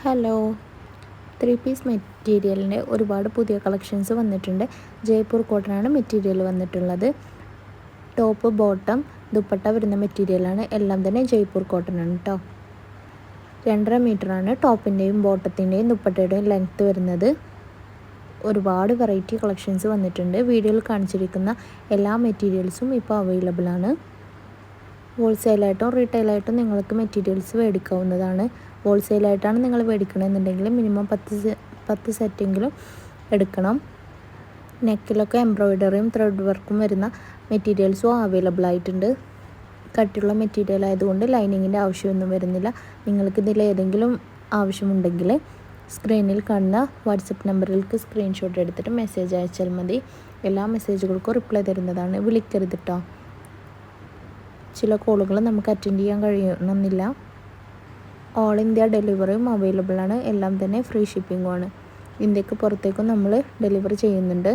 Hello, 3 piece മെറ്റീരിയലിൻ്റെ ഒരുപാട് പുതിയ കളക്ഷൻസ് വന്നിട്ടുണ്ട്. ജയ്പൂർ കോട്ടനാണ് മെറ്റീരിയൽ വന്നിട്ടുള്ളത്. ടോപ്പ്, ബോട്ടം, ദുപ്പട്ട വരുന്ന മെറ്റീരിയലാണ്. എല്ലാം തന്നെ ജയ്പൂർ കോട്ടനാണ് കേട്ടോ. 2.5 മീറ്ററാണ് ടോപ്പിൻ്റെയും ബോട്ടത്തിൻ്റെയും ദുപ്പട്ടയുടെയും ലെങ്ത്ത് വരുന്നത്. ഒരുപാട് വെറൈറ്റി കളക്ഷൻസ് വന്നിട്ടുണ്ട്. വീഡിയോയിൽ കാണിച്ചിരിക്കുന്ന എല്ലാ മെറ്റീരിയൽസും ഇപ്പോൾ അവൈലബിൾ ആണ്. ഹോൾസെയിലായിട്ടും റീറ്റെയിലായിട്ടും നിങ്ങൾക്ക് മെറ്റീരിയൽസ് മേടിക്കാവുന്നതാണ്. ഹോൾസെയിലായിട്ടാണ് നിങ്ങൾ മേടിക്കണമെന്നുണ്ടെങ്കിൽ മിനിമം 10 സെറ്റെങ്കിലും എടുക്കണം. നെക്കിലൊക്കെ എംബ്രോയ്ഡറിയും ത്രെഡ് വർക്കും വരുന്ന മെറ്റീരിയൽസും അവൈലബിൾ ആയിട്ടുണ്ട്. കട്ടിയുള്ള മെറ്റീരിയൽ ആയതുകൊണ്ട് ലൈനിങ്ങിൻ്റെ ആവശ്യമൊന്നും വരുന്നില്ല. നിങ്ങൾക്ക് ഇതിൽ ഏതെങ്കിലും ആവശ്യമുണ്ടെങ്കിൽ സ്ക്രീനിൽ കാണുന്ന വാട്സപ്പ് നമ്പറിലേക്ക് സ്ക്രീൻഷോട്ട് എടുത്തിട്ട് മെസ്സേജ് അയച്ചാൽ മതി. എല്ലാ മെസ്സേജുകൾക്കും റിപ്ലൈ തരുന്നതാണ്. വിളിക്കരുത് കേട്ടോ. ചില കോളുകൾ നമുക്ക് അറ്റൻഡ് ചെയ്യാൻ കഴിയണമെന്നില്ല. ഓൾ ഇന്ത്യ ഡെലിവറിയും അവൈലബിൾ ആണ്. എല്ലാം തന്നെ ഫ്രീ ഷിപ്പിങ്ങുമാണ്. ഇന്ത്യക്ക് പുറത്തേക്കും നമ്മൾ ഡെലിവറി ചെയ്യുന്നുണ്ട്.